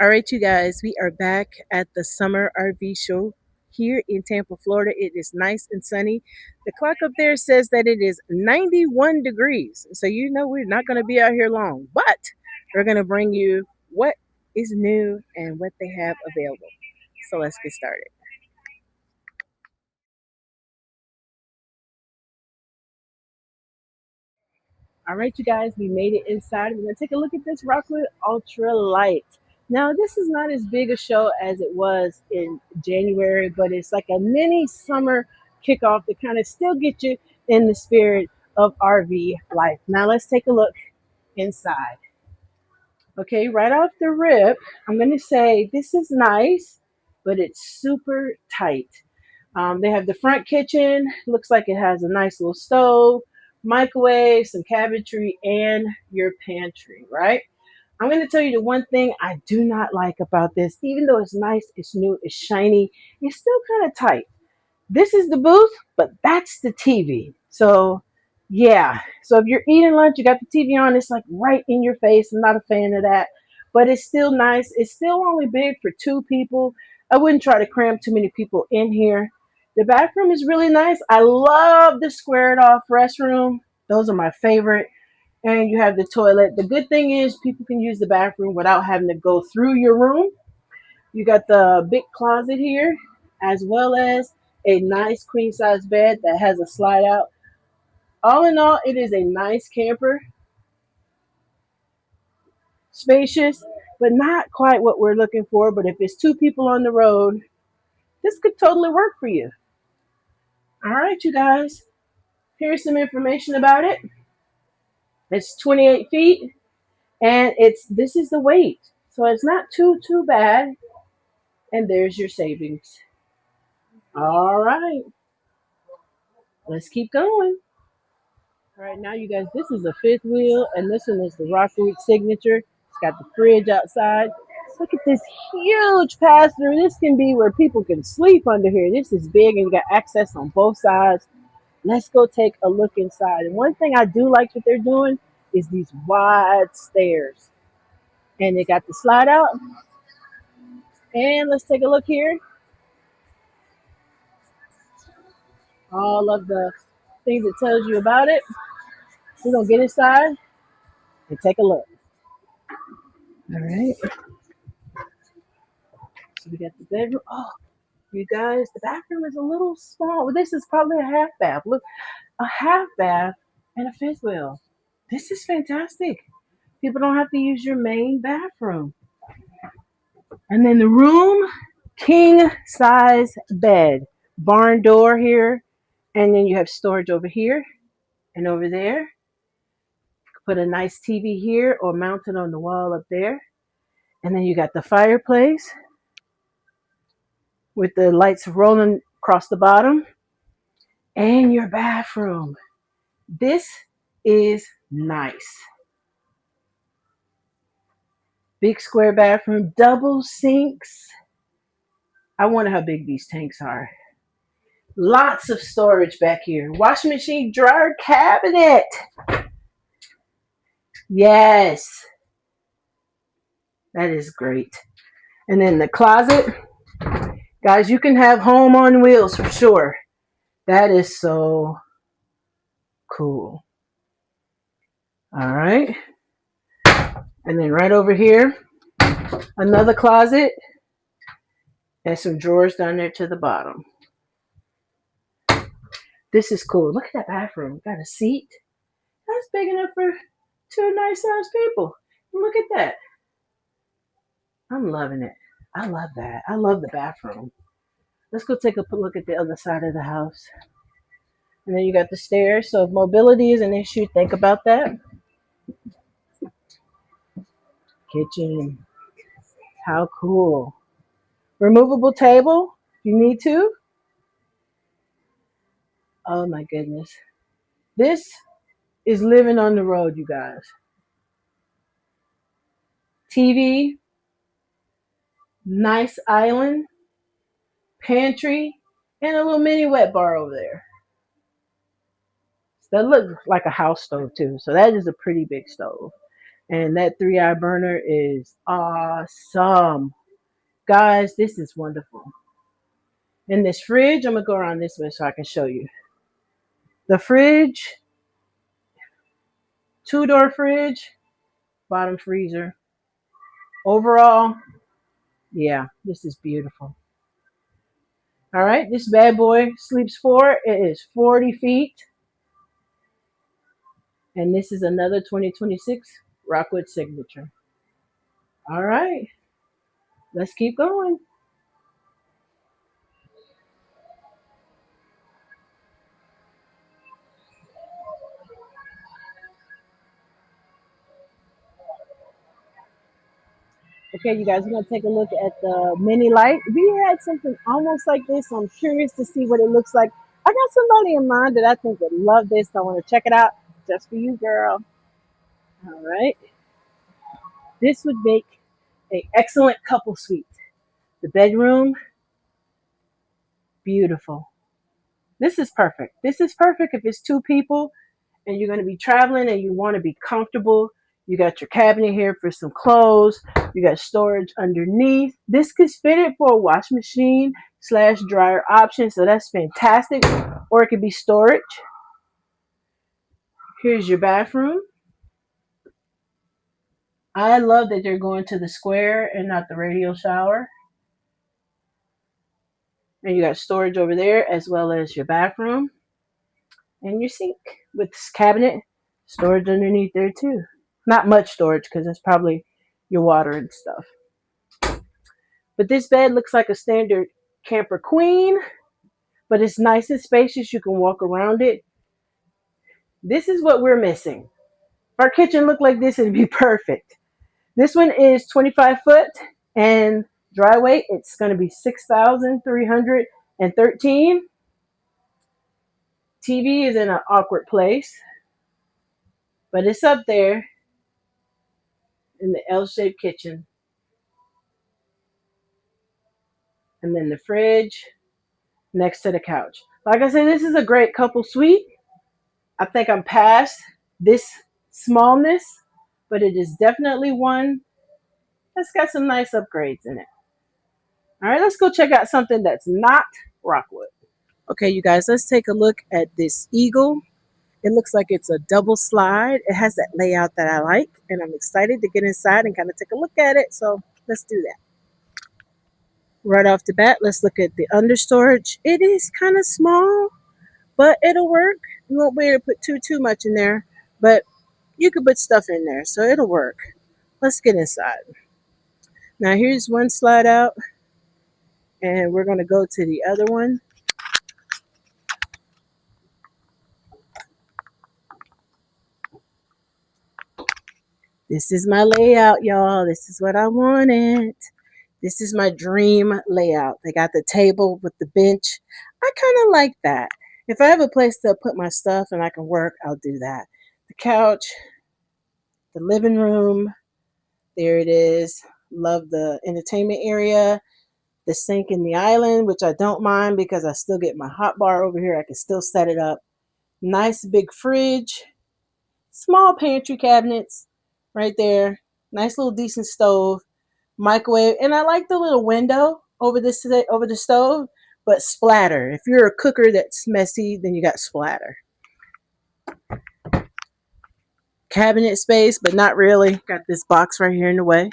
All right, you guys, we are back at the Summer RV Show here in Tampa, Florida. It is nice and sunny. The clock up there says that it is 91 degrees. So, you know, we're not going to be out here long, but we're going to bring you what is new and what they have available. So, let's get started. All right, you guys, we made it inside. We're going to take a look at this Rockwood Ultra Light. Now, this is not as big a show as it was in January, but it's like a mini summer kickoff to kind of still get you in the spirit of RV life. Now, let's take a look inside. Okay, right off the rip, I'm going to say this is nice, but it's super tight. They have the front kitchen. Looks like it has a nice little stove, microwave, some cabinetry, and your pantry, right? I'm going to tell you the one thing I do not like about this. Even though it's nice, it's new, it's shiny, it's still kind of tight. This is the booth, but that's the TV. So, yeah. So if you're eating lunch, you got the TV on, it's like right in your face. I'm not a fan of that, but it's still nice. It's still only big for two people. I wouldn't try to cram too many people in here. The bathroom is really nice. I love the squared off restroom. Those are my favorite. And you have the toilet. The good thing is people can use the bathroom without having to go through your room. You got the big closet here, as well as a nice queen size bed that has a slide out. All in all, it is a nice camper, spacious, but not quite what we're looking for. But if it's two people on the road, this could totally work for you. All right, you guys, here's some information about it. It's 28 feet, and this is the weight, so it's not too bad. And there's your savings. All right, let's keep going. All right, now you guys, this is a fifth wheel, and this one is the Rockwood Signature. It's got the fridge outside. Look at this huge pass through. This can be where people can sleep under here. This is big, and you got access on both sides. Let's go take a look inside. And one thing I do like what they're doing is these wide stairs. And they got the slide out. And let's take a look here. All of the things it tells you about it. We're going to get inside and take a look. All right. So we got the bedroom. Oh, you guys, the bathroom is a little small. Well, this is probably a half bath. Look, a half bath and a fifth wheel. This is fantastic. People don't have to use your main bathroom. And then the room, king size bed, barn door here, and then you have storage over here and over there. Put a nice TV here or mount it on the wall up there. And then you got the fireplace with the lights rolling across the bottom and your bathroom. This is nice. Big square bathroom, double sinks. I wonder how big these tanks are. Lots of storage back here. Washing machine, dryer cabinet. Yes, that is great. And then the closet. Guys, you can have home on wheels for sure. That is so cool. All right. And then right over here, another closet and some drawers down there to the bottom. This is cool. Look at that bathroom. Got a seat. That's big enough for two nice sized people. Look at that. I'm loving it. I love that. I love the bathroom. Let's go take a look at the other side of the house. And then you got the stairs. So if mobility is an issue, think about that. Kitchen. How cool. Removable table if you need to. Oh my goodness. This is living on the road, you guys. TV, nice island, pantry, and a little mini wet bar over there. That looks like a house stove too. So that is a pretty big stove. And that 3-eye burner is awesome. Guys, this is wonderful. And this fridge, I'm going to go around this way so I can show you. The fridge, 2-door fridge, bottom freezer. Overall, yeah, this is beautiful. All right, this bad boy sleeps 4. It is 40 feet. And this is another 2026 Rockwood Signature. All right, let's keep going. Okay, you guys, we're going to take a look at the mini light. We had something almost like this, so I'm curious to see what it looks like. I got somebody in mind that I think would love this, so I want to check it out just for you, girl. All right. This would make an excellent couple suite. The bedroom, beautiful. This is perfect. This is perfect if it's 2 people and you're going to be traveling and you want to be comfortable. You got your cabinet here for some clothes. You got storage underneath. This could fit it for a wash machine / dryer option. So that's fantastic. Or it could be storage. Here's your bathroom. I love that they're going to the square and not the radial shower. And you got storage over there as well as your bathroom and your sink with this cabinet. Storage underneath there too. Not much storage because it's probably your water and stuff. But this bed looks like a standard camper queen, but it's nice and spacious. You can walk around it. This is what we're missing. If our kitchen looked like this, it'd be perfect. This one is 25 foot and dry weight. It's going to be 6,313. TV is in an awkward place, but it's up there in the L-shaped kitchen. And then the fridge next to the couch. Like I said, this is a great couple suite. I think I'm past this smallness, but it is definitely one that's got some nice upgrades in it. All right, let's go check out something that's not Rockwood. Okay, you guys, let's take a look at this Eagle. It looks like it's a double slide. It has that layout that I like, and I'm excited to get inside and kind of take a look at it. So let's do that. Right off the bat, let's look at the under storage. It is kind of small, but it'll work. You won't be able to put too much in there, but you could put stuff in there, so it'll work. Let's get inside. Now here's one slide out, and we're going to go to the other one. This is my layout, y'all. This is what I wanted. This is my dream layout. They got the table with the bench. I kind of like that. If I have a place to put my stuff and I can work, I'll do that. The couch, the living room, there it is. Love the entertainment area. The sink in the island, which I don't mind because I still get my hot bar over here. I can still set it up. Nice big fridge. Small pantry cabinets right there. Nice little decent stove. Microwave. And I like the little window over the stove, but splatter. If you're a cooker that's messy, then you got splatter. Cabinet space, but not really. Got this box right here in the way.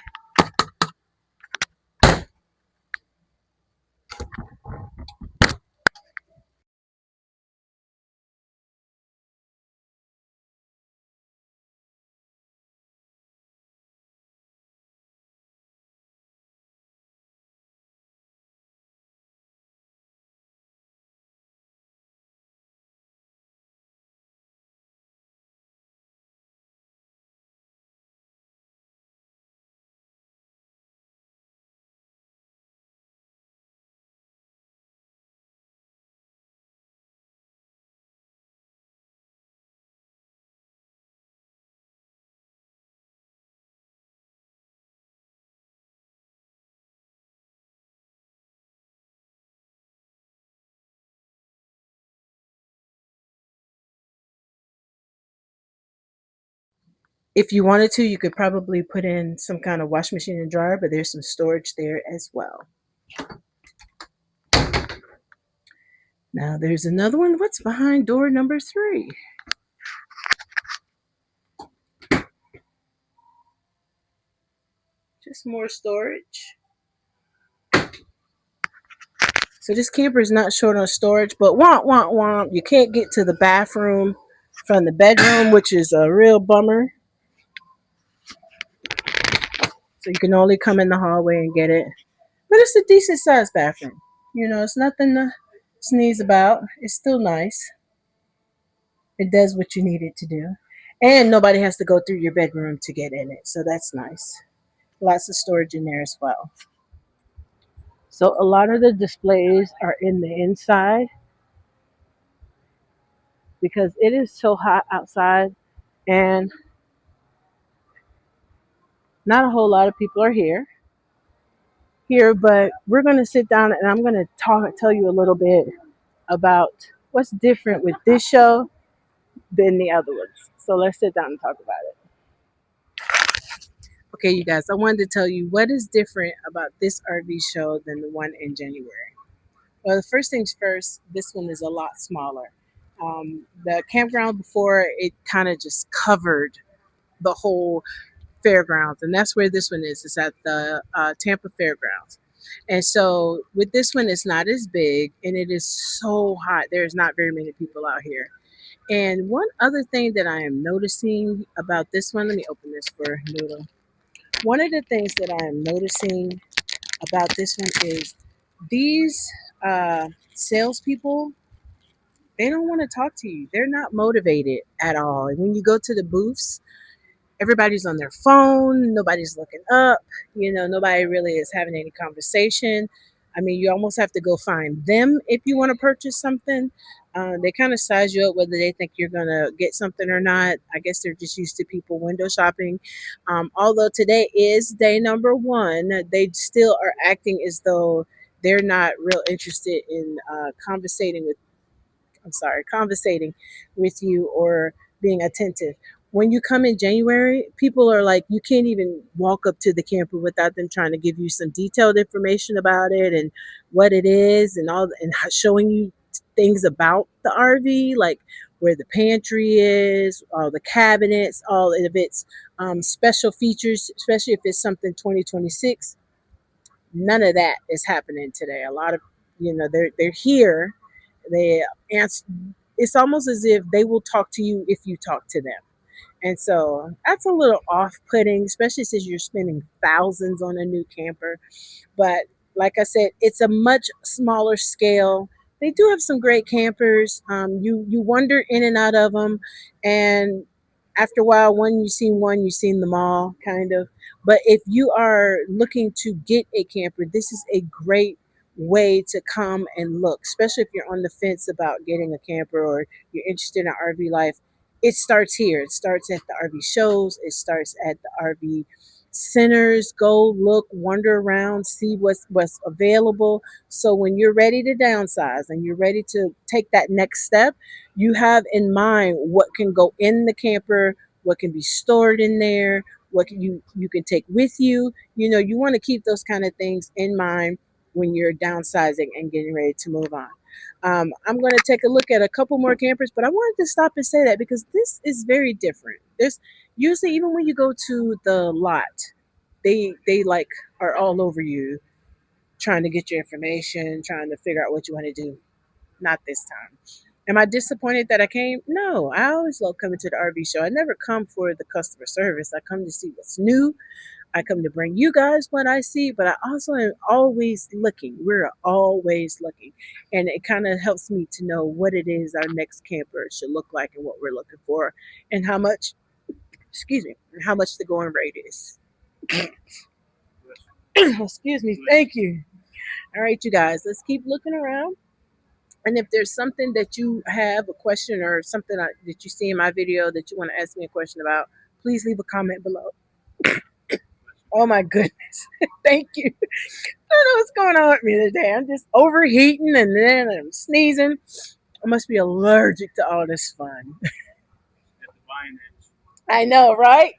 If you wanted to, you could probably put in some kind of wash machine and dryer, but there's some storage there as well. Now there's another one. What's behind door number 3? Just more storage. So this camper is not short on storage, but womp. You can't get to the bathroom from the bedroom, which is a real bummer. So you can only come in the hallway and get it. But it's a decent sized bathroom. You know, it's nothing to sneeze about. It's still nice. It does what you need it to do. And nobody has to go through your bedroom to get in it. So that's nice. Lots of storage in there as well. So a lot of the displays are in the inside because it is so hot outside and not a whole lot of people are here, but we're going to sit down and I'm going to tell you a little bit about what's different with this show than the other ones. So let's sit down and talk about it. Okay, you guys, I wanted to tell you what is different about this RV show than the one in January. Well, the first things first, this one is a lot smaller. The campground before, it kind of just covered the whole fairgrounds, and that's where this one is. It's at the Tampa Fairgrounds. And so with this one, it's not as big, and it is so hot. There's not very many people out here. And one other thing that I am noticing about this one, let me open this for Noodle. One of the things that I am noticing about this one is these salespeople, they don't want to talk to you. They're not motivated at all. And when you go to the booths, everybody's on their phone. Nobody's looking up. You know, nobody really is having any conversation. I mean, you almost have to go find them if you want to purchase something. They kind of size you up whether they think you're going to get something or not. I guess they're just used to people window shopping. Although today is day number 1, they still are acting as though they're not real interested in conversating with you or being attentive. When you come in January, people are like, you can't even walk up to the camper without them trying to give you some detailed information about it and what it is and all, and showing you things about the RV, like where the pantry is, all the cabinets, all of its special features, especially if it's something 2026. None of that is happening today. A lot of, they're here. They answer. It's almost as if they will talk to you if you talk to them. And so that's a little off-putting, especially since you're spending thousands on a new camper. But like I said, it's a much smaller scale. They do have some great campers. You wander in and out of them, and after a while, you've seen them all, kind of. But if you are looking to get a camper, this is a great way to come and look, especially if you're on the fence about getting a camper or you're interested in RV life. It starts here. It starts at the RV shows. It starts at the RV centers. Go look, wander around, see what's available. So when you're ready to downsize and you're ready to take that next step, you have in mind what can go in the camper, what can be stored in there, what you can take with you. You know, you want to keep those kind of things in mind when you're downsizing and getting ready to move on. I'm going to take a look at a couple more campers, but I wanted to stop and say that because this is very different. There's usually, even when you go to the lot, they like are all over you, trying to get your information, trying to figure out what you want to do. Not this time. Am I disappointed that I came? No, I always love coming to the RV show. I never come for the customer service. I come to see what's new. I come to bring you guys what I see, but I also am always looking. We're always looking. And it kind of helps me to know what it is our next camper should look like and what we're looking for and how much, and how much the going rate is. Excuse me. Thank you. All right, you guys, let's keep looking around. And if there's something that you have a question or something that you see in my video that you want to ask me a question about, please leave a comment below. Oh my goodness. Thank you. I don't know what's going on with me today. I'm just overheating and then I'm sneezing. I must be allergic to all this fun. I know, right?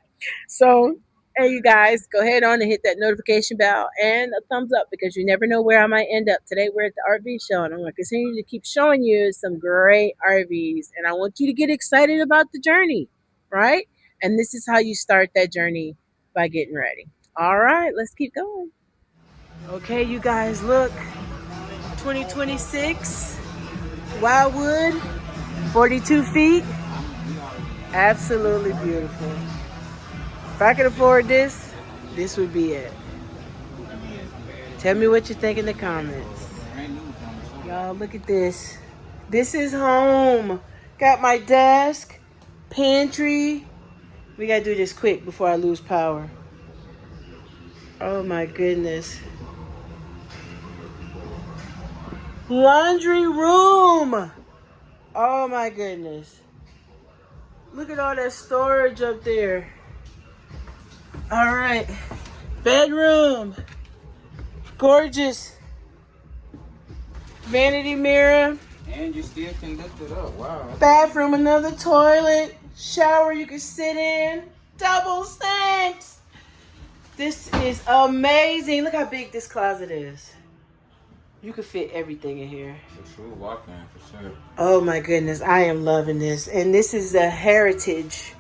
So, hey, you guys, go ahead on and hit that notification bell and a thumbs up because you never know where I might end up. Today, we're at the RV show, and I'm going to continue to keep showing you some great RVs. And I want you to get excited about the journey, right? And this is how you start that journey by getting ready. All right, let's keep going. Okay, you guys, look 2026 Wildwood, 42 feet. Absolutely beautiful. If I could afford this, this would be it. Tell me what you think in the comments. Y'all, look at this. This is home. Got my desk, pantry. We gotta do this quick before I lose power. Oh my goodness. Laundry room. Oh my goodness. Look at all that storage up there. All right. Bedroom. Gorgeous. Vanity mirror. And you still can lift it up. Wow. Bathroom, another toilet. Shower you can sit in. Double sinks. This is amazing. Look how big this closet is. You could fit everything in here. For sure, walk-in for sure. Oh my goodness, I am loving this. And this is a heritage.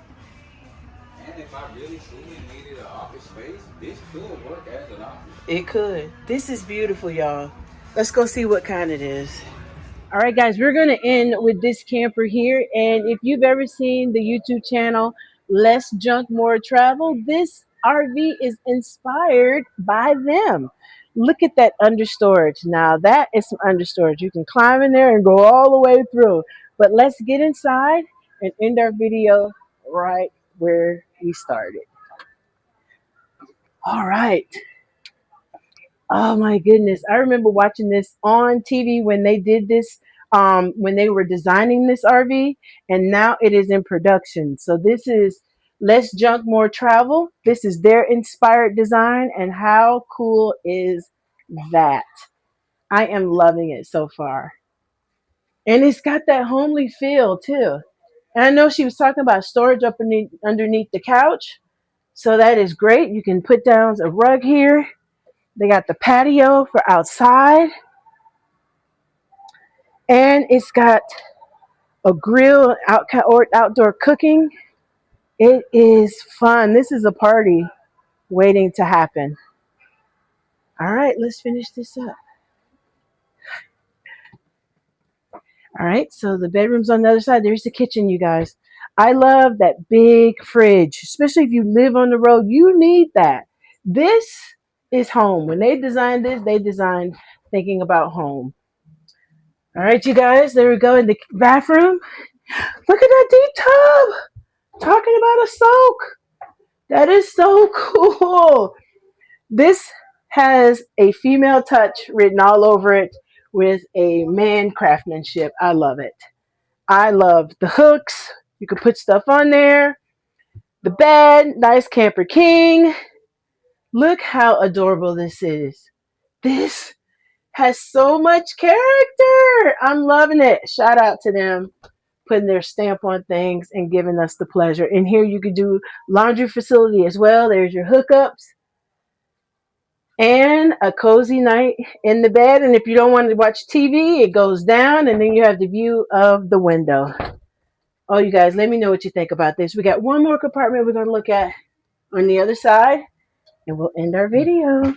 And if I really truly needed an office space, this could work as an office. It could. This is beautiful, y'all. Let's go see what kind it is. All right, guys, we're going to end with this camper here. And if you've ever seen the YouTube channel, Less Junk, More Travel, this RV is inspired by them. Look at that understorage. Now, that is some understorage. You can climb in there and go all the way through. But let's get inside and end our video right where we started. All right. Oh my goodness. I remember watching this on TV when they did this, when they were designing this RV, and now it is in production. So this is Less Junk, More Travel. This is their inspired design, and how cool is that? I am loving it so far. And it's got that homely feel too. And I know she was talking about storage up underneath the couch. So that is great. You can put down a rug here. They got the patio for outside. And it's got a grill, outdoor cooking. It is fun. This is a party waiting to happen. All right, let's finish this up. All right, so the bedroom's on the other side. There's the kitchen, you guys. I love that big fridge, especially if you live on the road. You need that. This is home. When they designed this, they designed thinking about home. All right, you guys, there we go in the bathroom. Look at that deep tub. Talking about a soak. That is so cool. This has a female touch written all over it with a man craftsmanship. I love it. I love the hooks. You can put stuff on there. The bed, nice camper king. Look how adorable this is. This has so much character. I'm loving it. Shout out to them putting their stamp on things and giving us the pleasure. And here you could do laundry facility as well. There's your hookups and a cozy night in the bed. And if you don't want to watch TV, it goes down and then you have the view of the window. Oh, you guys, let me know what you think about this. We got one more compartment we're going to look at on the other side and we'll end our video.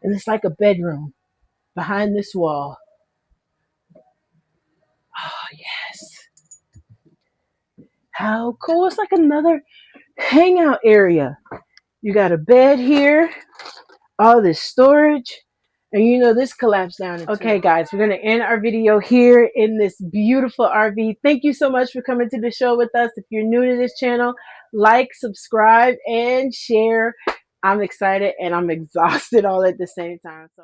And it's like a bedroom behind this wall. Oh, yes. How cool. It's like another hangout area. You got a bed here, all this storage, and you know this collapsed down. Okay, guys, we're going to end our video here in this beautiful RV. Thank you so much for coming to the show with us. If you're new to this channel, like, subscribe, and share. I'm excited and I'm exhausted all at the same time. So